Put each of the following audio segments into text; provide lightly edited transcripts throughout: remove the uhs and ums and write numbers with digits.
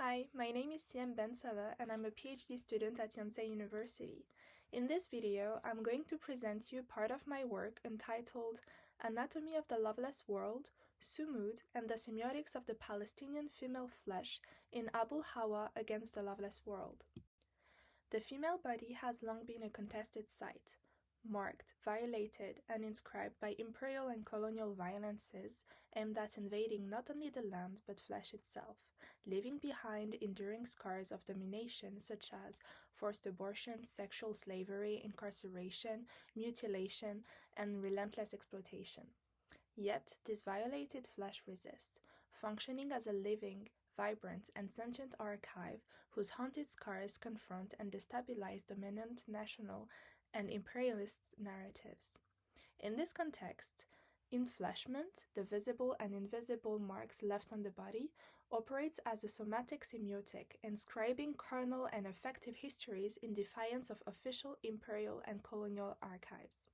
Hi, my name is Siem Bensala and I'm a PhD student at Yonsei University. In this video, I'm going to present you part of my work entitled Anatomy of the Loveless World, Ṣumūd and the Semiotics of the Palestinian Female Flesh in Abu Hawa Against the Loveless World. The female body has long been a contested site, marked, violated, and inscribed by imperial and colonial violences aimed at invading not only the land but flesh itself, leaving behind enduring scars of domination such as forced abortion, sexual slavery, incarceration, mutilation, and relentless exploitation. Yet, this violated flesh resists, functioning as a living, vibrant, and sentient archive whose haunted scars confront and destabilize dominant national and imperialist narratives. In this context, infleshment, the visible and invisible marks left on the body, operates as a somatic semiotic, inscribing carnal and affective histories in defiance of official imperial and colonial archives.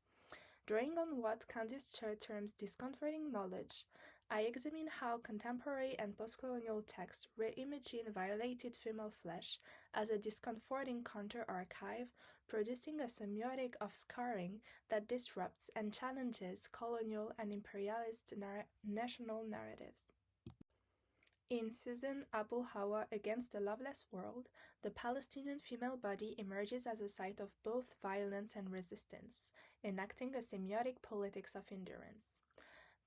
Drawing on what Kandice Chuh terms discomforting knowledge, I examine how contemporary and postcolonial texts reimagine violated female flesh as a discomforting counter-archive, producing a semiotic of scarring that disrupts and challenges colonial and imperialist national narratives. In Susan Abu Hawa Against the Loveless World, the Palestinian female body emerges as a site of both violence and resistance, enacting a semiotic politics of endurance.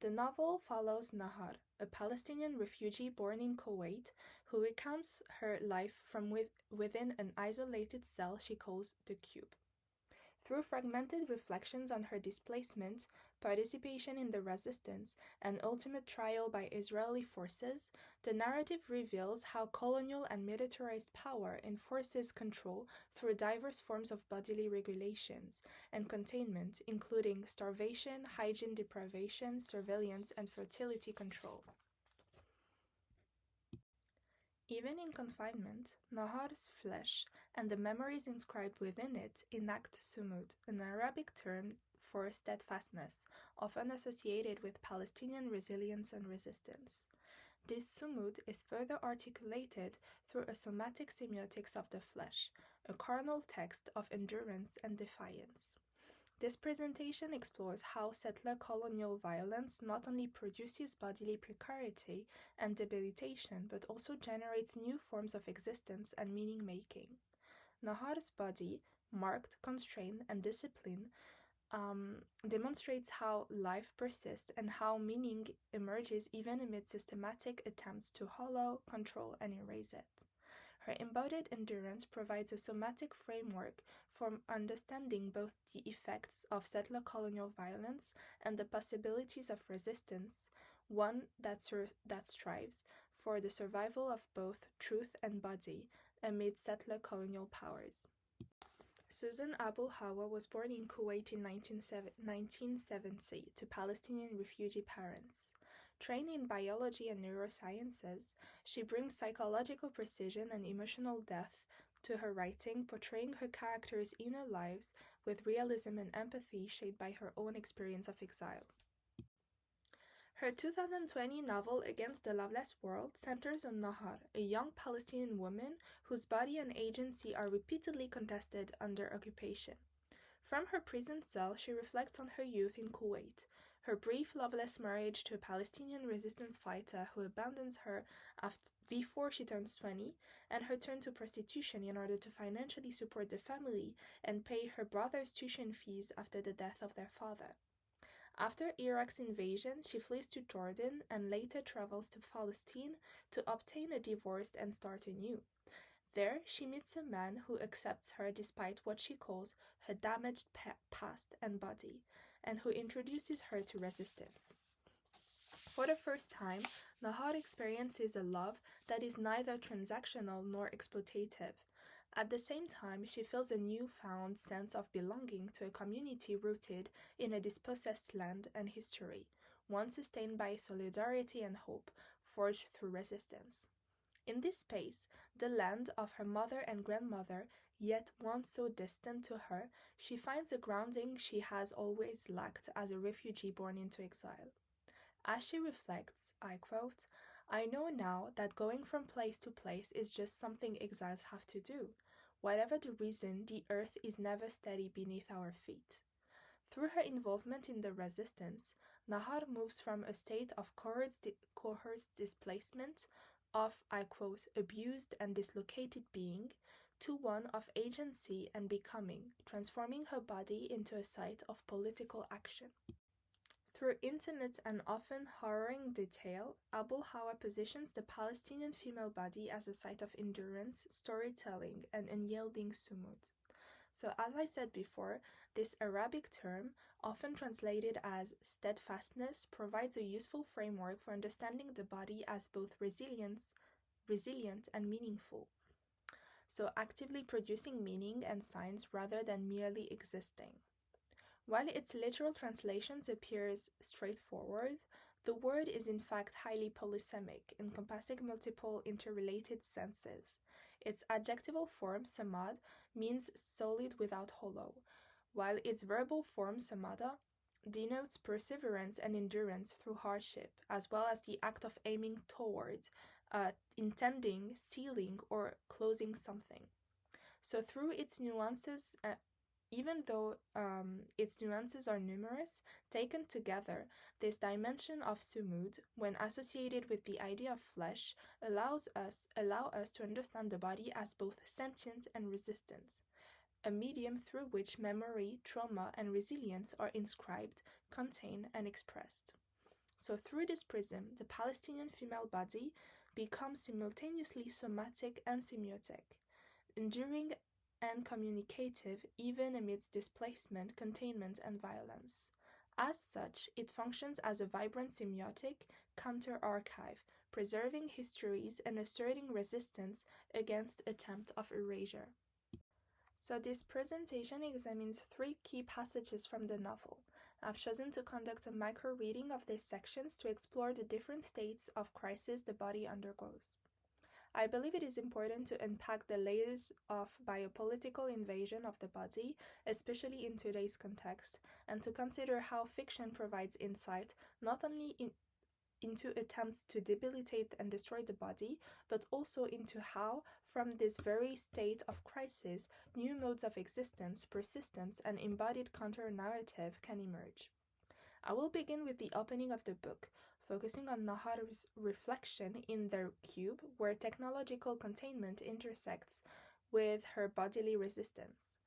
The novel follows Nahar, a Palestinian refugee born in Kuwait, who recounts her life from within an isolated cell she calls the Cube. Through fragmented reflections on her displacement, participation in the resistance, and ultimate trial by Israeli forces, the narrative reveals how colonial and militarized power enforces control through diverse forms of bodily regulations and containment, including starvation, hygiene deprivation, surveillance, and fertility control. Even in confinement, Nahar's flesh and the memories inscribed within it enact Ṣumūd, an Arabic term for steadfastness, often associated with Palestinian resilience and resistance. This Ṣumūd is further articulated through a somatic semiotics of the flesh, a carnal text of endurance and defiance. This presentation explores how settler colonial violence not only produces bodily precarity and debilitation, but also generates new forms of existence and meaning-making. Nahar's body, marked, constrained, and disciplined, demonstrates how life persists and how meaning emerges even amid systematic attempts to hollow, control, and erase it. Her embodied endurance provides a somatic framework for understanding both the effects of settler colonial violence and the possibilities of resistance, one that strives for the survival of both truth and body amid settler colonial powers. Susan Abu Hawa was born in Kuwait in 1970 to Palestinian refugee parents. Trained in biology and neurosciences, she brings psychological precision and emotional depth to her writing, portraying her characters' inner lives with realism and empathy shaped by her own experience of exile. Her 2020 novel Against the Loveless World centers on Nahar, a young Palestinian woman whose body and agency are repeatedly contested under occupation. From her prison cell, she reflects on her youth in Kuwait, her brief loveless marriage to a Palestinian resistance fighter who abandons her before she turns 20, and her turn to prostitution in order to financially support the family and pay her brother's tuition fees after the death of their father. After Iraq's invasion, she flees to Jordan and later travels to Palestine to obtain a divorce and start anew. There, she meets a man who accepts her despite what she calls her damaged past and body, and who introduces her to resistance. For the first time, Nahar experiences a love that is neither transactional nor exploitative. At the same time, she feels a newfound sense of belonging to a community rooted in a dispossessed land and history, one sustained by solidarity and hope, forged through resistance. In this space, the land of her mother and grandmother, yet once so distant to her, she finds a grounding she has always lacked as a refugee born into exile. As she reflects, I quote, I know now that going from place to place is just something exiles have to do. Whatever the reason, the earth is never steady beneath our feet. Through her involvement in the resistance, Nahar moves from a state of coerced displacement, of, I quote, abused and dislocated being, to one of agency and becoming, transforming her body into a site of political action. Through intimate and often harrowing detail, Abul Hawa positions the Palestinian female body as a site of endurance, storytelling, and unyielding Ṣumūd. So, as I said before, this Arabic term, often translated as steadfastness, provides a useful framework for understanding the body as both resilient and meaningful. So, actively producing meaning and signs rather than merely existing. While its literal translations appears straightforward, the word is in fact highly polysemic, encompassing multiple interrelated senses. Its adjectival form, samad, means solid without hollow, while its verbal form, samada, denotes perseverance and endurance through hardship, as well as the act of aiming toward, intending, sealing, or closing something. So through its nuances, even though its nuances are numerous, taken together, this dimension of Ṣumūd, when associated with the idea of flesh, allow us to understand the body as both sentient and resistant, a medium through which memory, trauma, and resilience are inscribed, contained, and expressed. So through this prism, the Palestinian female body becomes simultaneously somatic and semiotic, enduring and communicative even amidst displacement, containment, and violence. As such, it functions as a vibrant semiotic counter-archive, preserving histories and asserting resistance against attempt of erasure. So this presentation examines 3 key passages from the novel. I've chosen to conduct a micro-reading of these sections to explore the different states of crisis the body undergoes. I believe it is important to unpack the layers of biopolitical invasion of the body, especially in today's context, and to consider how fiction provides insight not only into attempts to debilitate and destroy the body, but also into how, from this very state of crisis, new modes of existence, persistence, and embodied counter-narrative can emerge. I will begin with the opening of the book, focusing on Nahar's reflection in the cube where technological containment intersects with her bodily resistance.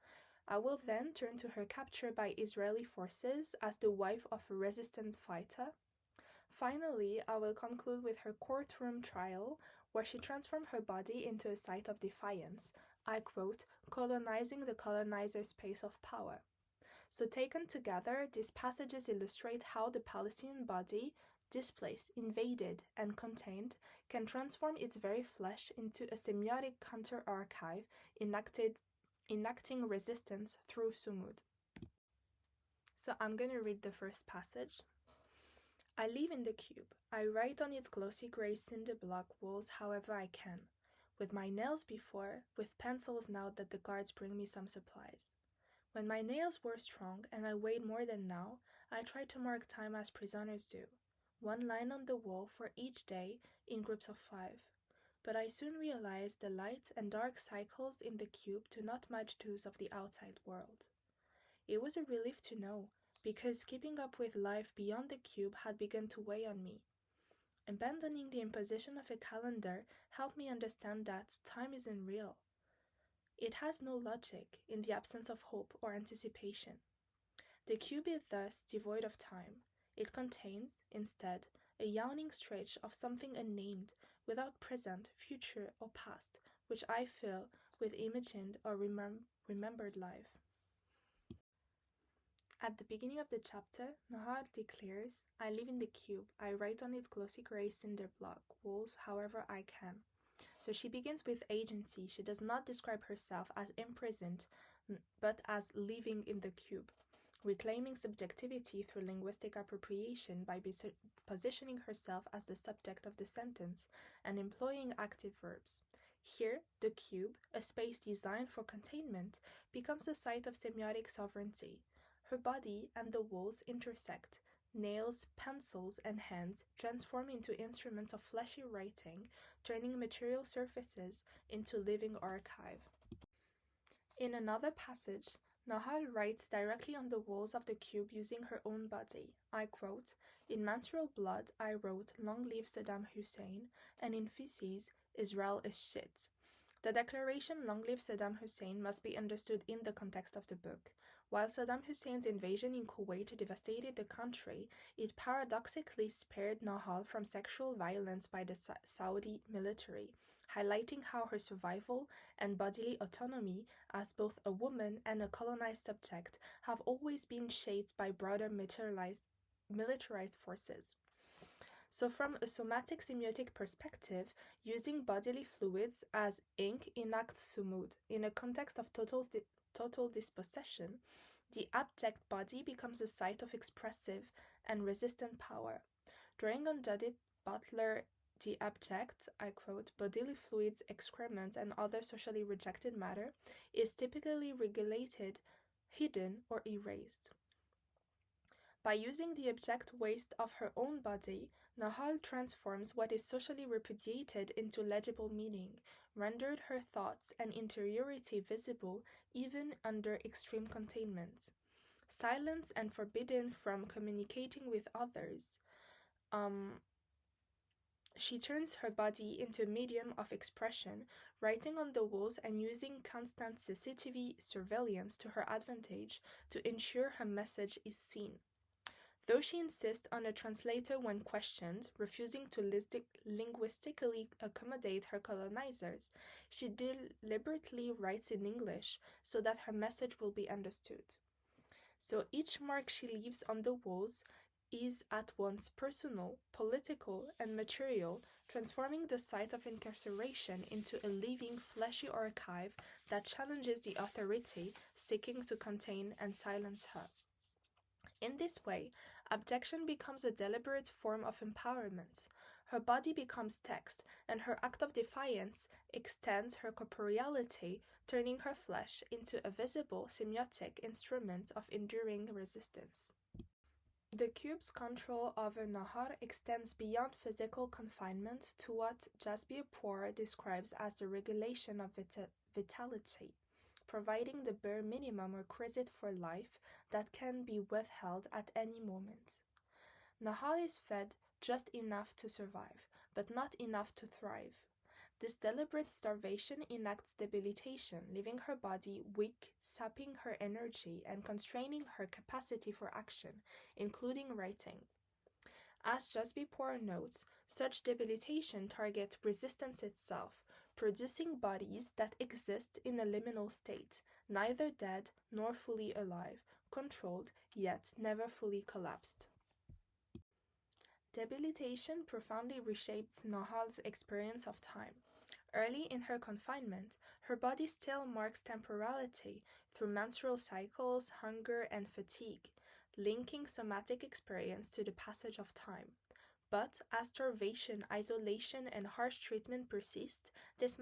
I will then turn to her capture by Israeli forces as the wife of a resistant fighter. Finally, I will conclude with her courtroom trial, where she transformed her body into a site of defiance, I quote, colonizing the colonizer's space of power. So taken together, these passages illustrate how the Palestinian body, displaced, invaded, and contained, can transform its very flesh into a semiotic counter-archive, enacting resistance through Ṣumūd. So I'm going to read the first passage. I live in the cube. I write on its glossy gray cinder block walls however I can, with my nails before, with pencils now that the guards bring me some supplies. When my nails were strong and I weighed more than now, I tried to mark time as prisoners do, 1 line on the wall for each day in groups of 5. But I soon realized the light and dark cycles in the cube do not match those of the outside world. It was a relief to know, because keeping up with life beyond the cube had begun to weigh on me. Abandoning the imposition of a calendar helped me understand that time isn't real. It has no logic in the absence of hope or anticipation. The cube is thus devoid of time. It contains, instead, a yawning stretch of something unnamed, without present, future, or past, which I fill with imagined or remembered life. At the beginning of the chapter, Nahar declares, I live in the cube. I write on its glossy gray cinder block walls however I can. So she begins with agency. She does not describe herself as imprisoned, but as living in the cube, reclaiming subjectivity through linguistic appropriation by positioning herself as the subject of the sentence and employing active verbs. Here, the cube, a space designed for containment, becomes a site of semiotic sovereignty. Her body and the walls intersect, nails, pencils, and hands transform into instruments of fleshy writing, turning material surfaces into living archive. In another passage, Nahal writes directly on the walls of the cube using her own body. I quote, "In menstrual blood I wrote, 'Long live Saddam Hussein,' and in feces, 'Israel is shit.'" The declaration, "Long live Saddam Hussein," must be understood in the context of the book. While Saddam Hussein's invasion in Kuwait devastated the country, it paradoxically spared Nahal from sexual violence by the Saudi military, highlighting how her survival and bodily autonomy as both a woman and a colonized subject have always been shaped by broader militarized forces. So from a somatic semiotic perspective, using bodily fluids as ink enacts Ṣumūd. In a context of total dispossession, the abject body becomes a site of expressive and resistant power. Drawing on Judith Butler, "The abject," I quote, "bodily fluids, excrement, and other socially rejected matter is typically regulated, hidden, or erased." By using the abject waste of her own body, Nahal transforms what is socially repudiated into legible meaning, rendered her thoughts and interiority visible even under extreme containment. Silenced and forbidden from communicating with others, she turns her body into a medium of expression, writing on the walls and using constant CCTV surveillance to her advantage to ensure her message is seen. Though she insists on a translator when questioned, refusing to linguistically accommodate her colonizers, she deliberately writes in English so that her message will be understood. So each mark she leaves on the walls is at once personal, political, and material, transforming the site of incarceration into a living, fleshy archive that challenges the authority seeking to contain and silence her. In this way, abjection becomes a deliberate form of empowerment. Her body becomes text, and her act of defiance extends her corporeality, turning her flesh into a visible semiotic instrument of enduring resistance. The cube's control over Nahar extends beyond physical confinement to what Jasbir describes as the regulation of vitality, providing the bare minimum requisite for life that can be withheld at any moment. Nahal is fed just enough to survive, but not enough to thrive. This deliberate starvation enacts debilitation, leaving her body weak, sapping her energy, and constraining her capacity for action, including writing. As Jasbir notes, such debilitation targets resistance itself, producing bodies that exist in a liminal state, neither dead nor fully alive, controlled, yet never fully collapsed. Debilitation profoundly reshapes Nahal's experience of time. Early in her confinement, her body still marks temporality through menstrual cycles, hunger, and fatigue, linking somatic experience to the passage of time. But as starvation, isolation, and harsh treatment persist, these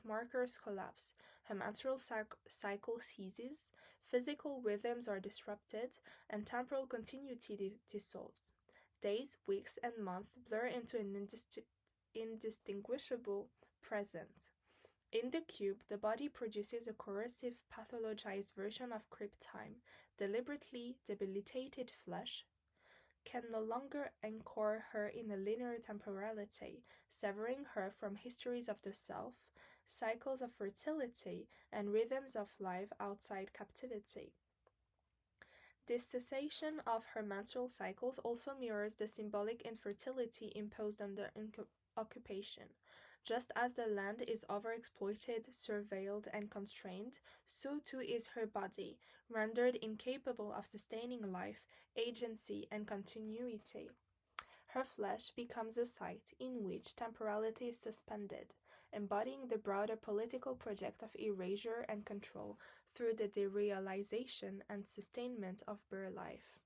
markers collapse. Her menstrual cycle ceases, physical rhythms are disrupted, and temporal continuity dissolves. Days, weeks, and months blur into an indistinguishable present. In the cube, the body produces a coercive, pathologized version of creep time. Deliberately debilitated flesh can no longer anchor her in a linear temporality, severing her from histories of the self, cycles of fertility, and rhythms of life outside captivity. This cessation of her menstrual cycles also mirrors the symbolic infertility imposed under occupation. Just as the land is overexploited, surveilled, and constrained, so too is her body, rendered incapable of sustaining life, agency, and continuity. Her flesh becomes a site in which temporality is suspended, embodying the broader political project of erasure and control through the derealization and sustainment of bare life.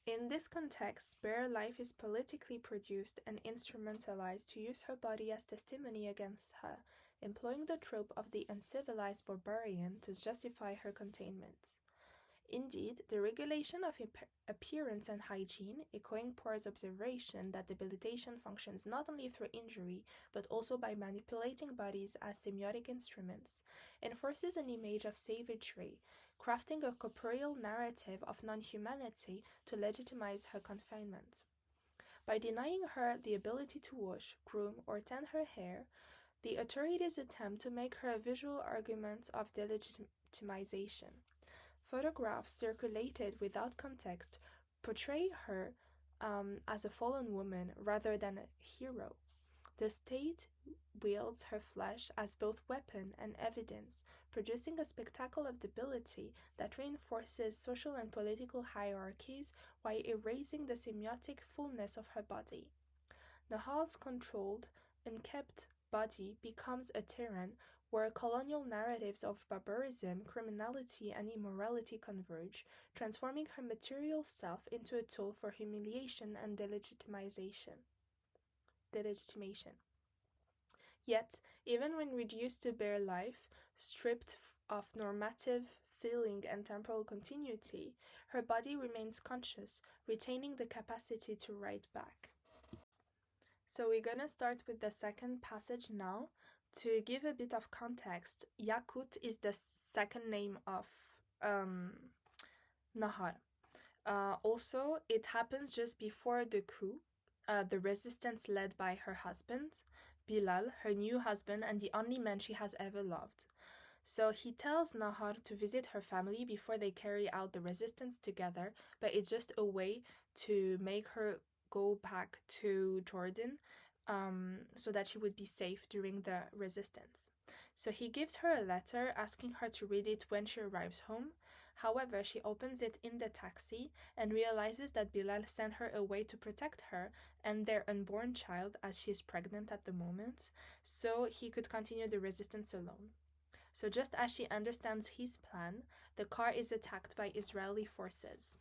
In this context, bare life is politically produced and instrumentalized to use her body as testimony against her, employing the trope of the uncivilized barbarian to justify her containment. Indeed, the regulation of appearance and hygiene, echoing Poir's observation that debilitation functions not only through injury, but also by manipulating bodies as semiotic instruments, enforces an image of savagery, crafting a corporeal narrative of non-humanity to legitimize her confinement. By denying her the ability to wash, groom, or tend her hair, the authorities attempt to make her a visual argument of delegitimization. Photographs circulated without context portray her as a fallen woman rather than a hero. The state wields her flesh as both weapon and evidence, producing a spectacle of debility that reinforces social and political hierarchies while erasing the semiotic fullness of her body. Nahal's controlled, unkept body becomes a tyrant where colonial narratives of barbarism, criminality, and immorality converge, transforming her material self into a tool for humiliation and delegitimation. Yet, even when reduced to bare life, stripped of normative feeling and temporal continuity, her body remains conscious, retaining the capacity to write back. So we're gonna start with the second passage now. To give a bit of context, Yakut is the second name of Nahar. Also, it happens just before the coup, the resistance led by her husband, Bilal, her new husband and the only man she has ever loved. So he tells Nahar to visit her family before they carry out the resistance together, but it's just a way to make her go back to Jordan so that she would be safe during the resistance. So he gives her a letter asking her to read it when she arrives home. However, she opens it in the taxi and realizes that Bilal sent her away to protect her and their unborn child, as she is pregnant at the moment, so he could continue the resistance alone. So just as she understands his plan, the car is attacked by Israeli forces.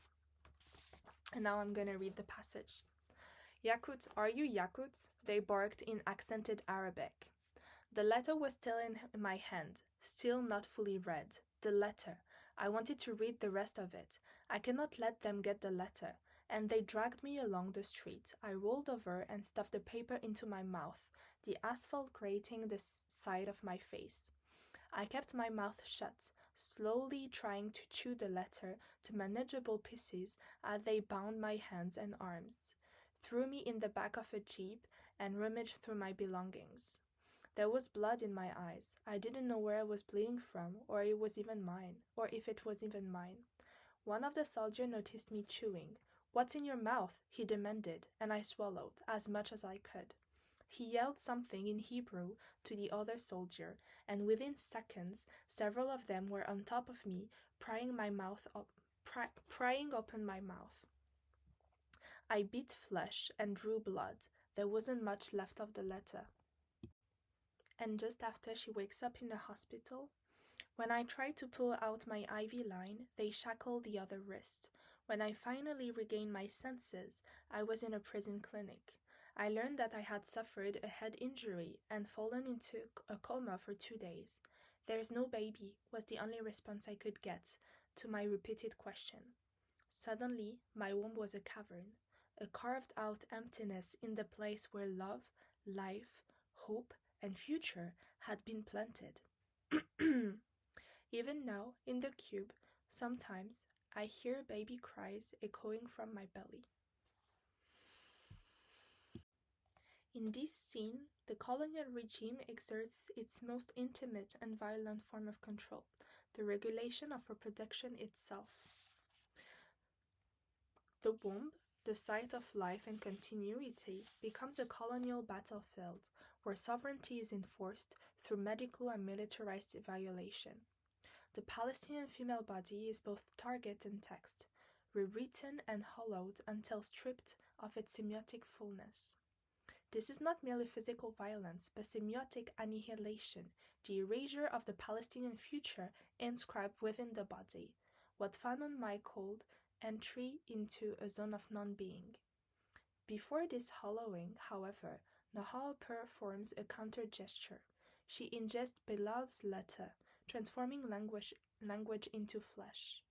And now I'm going to read the passage. "Yakut, are you Yakut?" they barked in accented Arabic. The letter was still in my hand, still not fully read. The letter. I wanted to read the rest of it. I cannot let them get the letter. And they dragged me along the street. I rolled over and stuffed the paper into my mouth, the asphalt grating the side of my face. I kept my mouth shut, slowly trying to chew the letter to manageable pieces as they bound my hands and arms, threw me in the back of a jeep, and rummaged through my belongings. There was blood in my eyes. I didn't know where I was bleeding from, or if it was even mine. One of the soldiers noticed me chewing. "What's in your mouth?" he demanded, and I swallowed, as much as I could. He yelled something in Hebrew to the other soldier, and within seconds, several of them were on top of me, prying open my mouth. I bit flesh and drew blood. There wasn't much left of the letter. And just after she wakes up in the hospital, when I tried to pull out my IV line, they shackled the other wrist. When I finally regained my senses, I was in a prison clinic. I learned that I had suffered a head injury and fallen into a coma for 2 days. "There's no baby," was the only response I could get to my repeated question. Suddenly, my womb was a cavern, a carved-out emptiness in the place where love, life, hope, and future had been planted. Even now, in the cube, sometimes I hear baby cries echoing from my belly. In this scene, the colonial regime exerts its most intimate and violent form of control, the regulation of reproduction itself. The womb, the site of life and continuity, becomes a colonial battlefield where sovereignty is enforced through medical and militarized violation. The Palestinian female body is both target and text, rewritten and hollowed until stripped of its semiotic fullness. This is not merely physical violence, but semiotic annihilation, the erasure of the Palestinian future inscribed within the body, what Fanon might call entry into a zone of non-being. Before this hollowing, however, Nahal performs a counter-gesture. She ingests Bilal's letter, transforming language into flesh.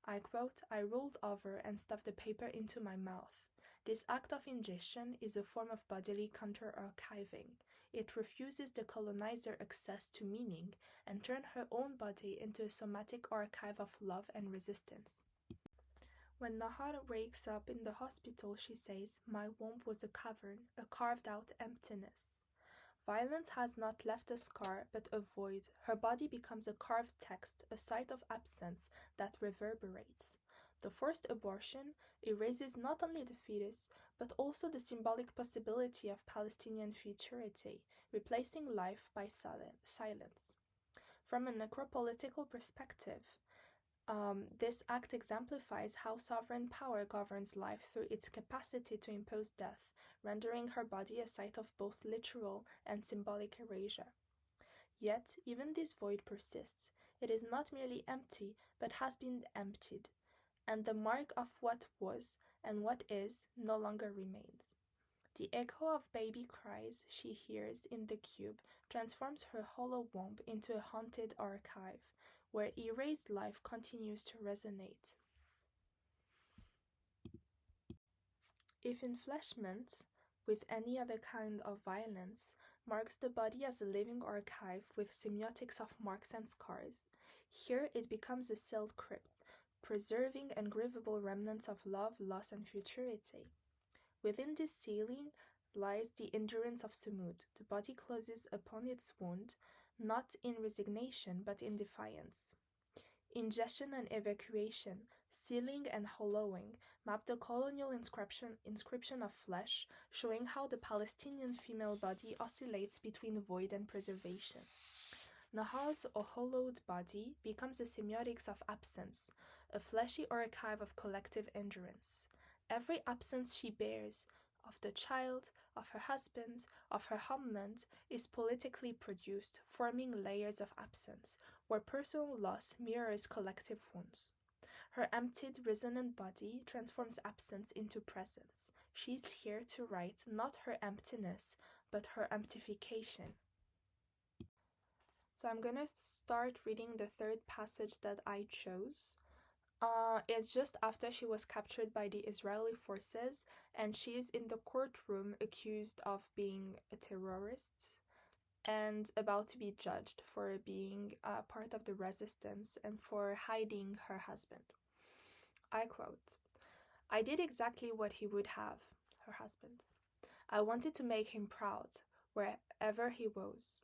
I quote, "I rolled over and stuffed the paper into my mouth. This act of ingestion is a form of bodily counter-archiving. It refuses the colonizer access to meaning and turns her own body into a somatic archive of love and resistance." When Nahar wakes up in the hospital, she says, "My womb was a cavern, a carved-out emptiness." Violence has not left a scar, but a void. Her body becomes a carved text, a site of absence that reverberates. The forced abortion erases not only the fetus, but also the symbolic possibility of Palestinian futurity, replacing life by silence. From a necropolitical perspective, this act exemplifies how sovereign power governs life through its capacity to impose death, rendering her body a site of both literal and symbolic erasure. Yet, even this void persists. It is not merely empty, but has been emptied, and the mark of what was and what is no longer remains. The echo of baby cries she hears in the cube transforms her hollow womb into a haunted archive, where erased life continues to resonate. If infleshment, with any other kind of violence, marks the body as a living archive with semiotics of marks and scars, here it becomes a sealed crypt, preserving ungrievable remnants of love, loss, and futurity. Within this sealing lies the endurance of Ṣumūd. The body closes upon its wound, not in resignation, but in defiance. Ingestion and evacuation, sealing and hollowing, map the colonial inscription of flesh, showing how the Palestinian female body oscillates between void and preservation. Nahal's hollowed body becomes a semiotics of absence, a fleshy archive of collective endurance. Every absence she bears, of the child, of her husband, of her homeland, is politically produced, forming layers of absence, where personal loss mirrors collective wounds. Her emptied, resonant body transforms absence into presence. She's here to write not her emptiness, but her emptification. So I'm gonna start reading the third passage that I chose. It's just after she was captured by the Israeli forces, and she is in the courtroom accused of being a terrorist and about to be judged for being part of the resistance and for hiding her husband. I quote, "I did exactly what he would have," her husband. "I wanted to make him proud, wherever he was.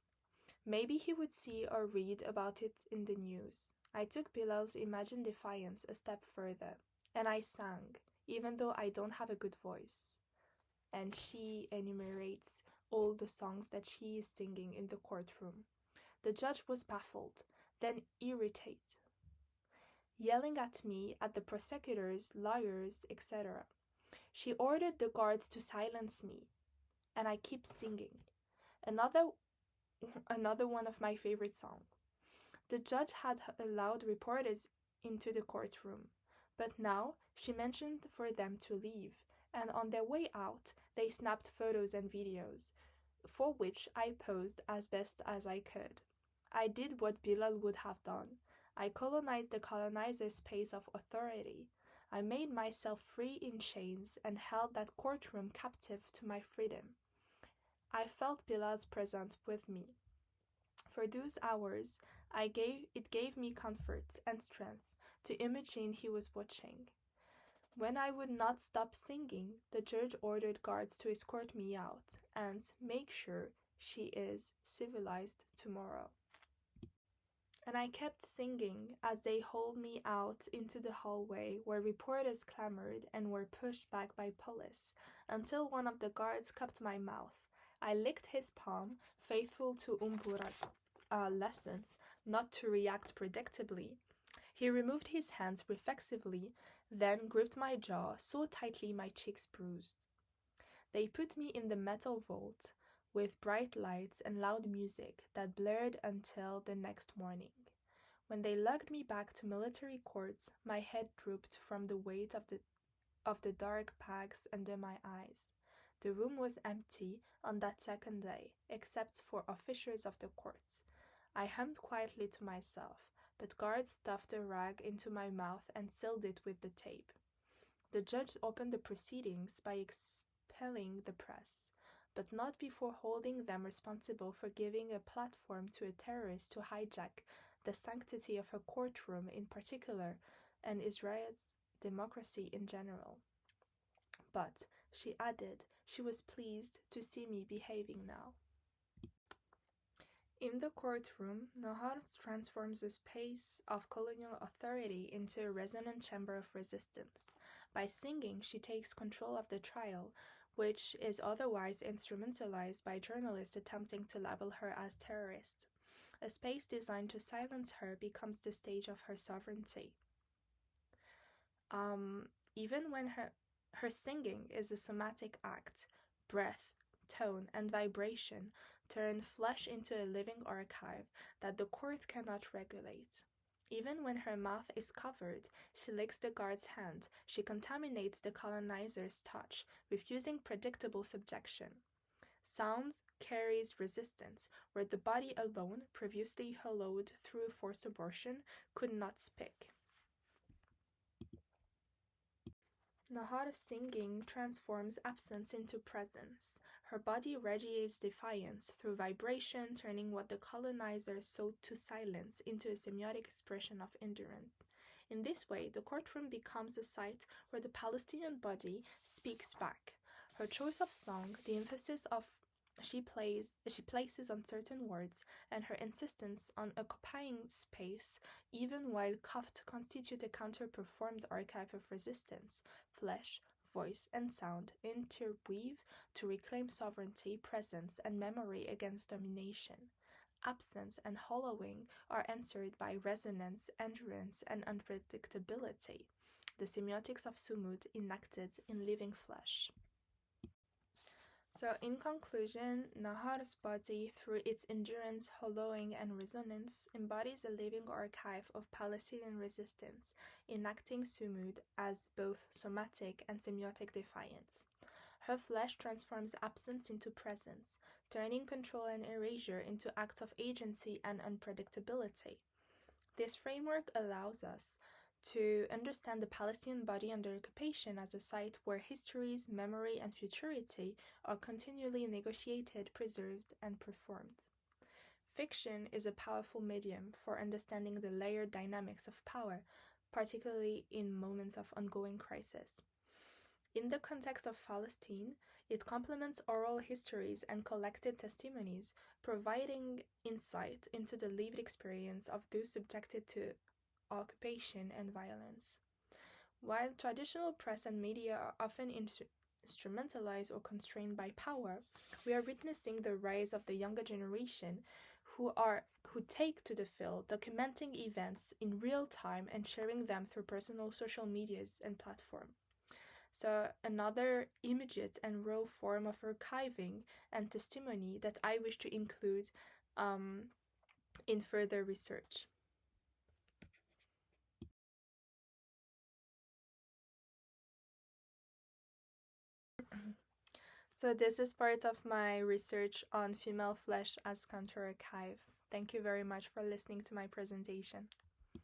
Maybe he would see or read about it in the news. I took Bilal's Imagine Defiance a step further, and I sang, even though I don't have a good voice." And she enumerates all the songs that she is singing in the courtroom. The judge was baffled, then irritated, yelling at me, at the prosecutors, lawyers, etc. She ordered the guards to silence me, and I keep singing. Another one of my favorite songs. The judge had allowed reporters into the courtroom, but now she mentioned for them to leave, and on their way out, they snapped photos and videos, for which I posed as best as I could. I did what Bilal would have done. I colonized the colonizer's space of authority. I made myself free in chains and held that courtroom captive to my freedom. I felt Bilal's presence with me. For those hours, it gave me comfort and strength to imagine he was watching. When I would not stop singing, the judge ordered guards to escort me out and make sure she is civilized tomorrow. And I kept singing as they hauled me out into the hallway where reporters clamored and were pushed back by police, until one of the guards cupped my mouth. I licked his palm, faithful to Umburat's lessons not to react predictably. He removed his hands reflexively, then gripped my jaw so tightly my cheeks bruised. They put me in the metal vault with bright lights and loud music that blared until the next morning. When they lugged me back to military courts, my head drooped from the weight of the dark bags under my eyes. The room was empty on that second day, except for officers of the courts. I hummed quietly to myself, but guards stuffed a rag into my mouth and sealed it with the tape. The judge opened the proceedings by expelling the press, but not before holding them responsible for giving a platform to a terrorist to hijack the sanctity of her courtroom in particular and Israel's democracy in general. But, she added, she was pleased to see me behaving now. In the courtroom, Nahar transforms the space of colonial authority into a resonant chamber of resistance. By singing, she takes control of the trial, which is otherwise instrumentalized by journalists attempting to label her as terrorist. A space designed to silence her becomes the stage of her sovereignty. Even when her singing is a somatic act, breath, tone, and vibration turn flesh into a living archive that the court cannot regulate. Even when her mouth is covered, she licks the guard's hand, she contaminates the colonizer's touch, refusing predictable subjection. Sounds carries resistance, where the body alone, previously hollowed through forced abortion, could not speak. Nahar's singing transforms absence into presence. Her body radiates defiance through vibration, turning what the colonizer sought to silence into a semiotic expression of endurance. In this way, the courtroom becomes a site where the Palestinian body speaks back. Her choice of song, the emphasis she places on certain words, and her insistence on occupying space, even while cuffed, constitute a counter-performed archive of resistance. Flesh, voice, and sound interweave to reclaim sovereignty, presence, and memory against domination. Absence and hollowing are answered by resonance, endurance, and unpredictability, the semiotics of Ṣumūd enacted in living flesh. So, in conclusion, Nahar's body, through its endurance, hollowing, and resonance, embodies a living archive of Palestinian resistance, enacting Ṣumūd as both somatic and semiotic defiance. Her flesh transforms absence into presence, turning control and erasure into acts of agency and unpredictability. This framework allows us to understand the Palestinian body under occupation as a site where histories, memory, and futurity are continually negotiated, preserved, and performed. Fiction is a powerful medium for understanding the layered dynamics of power, particularly in moments of ongoing crisis. In the context of Palestine, it complements oral histories and collected testimonies, providing insight into the lived experience of those subjected to occupation and violence. While traditional press and media are often instrumentalized or constrained by power, we are witnessing the rise of the younger generation who take to the field, documenting events in real time and sharing them through personal social medias and platforms. So another immediate and raw form of archiving and testimony that I wish to include in further research. So this is part of my research on female flesh as counter-archive. Thank you very much for listening to my presentation.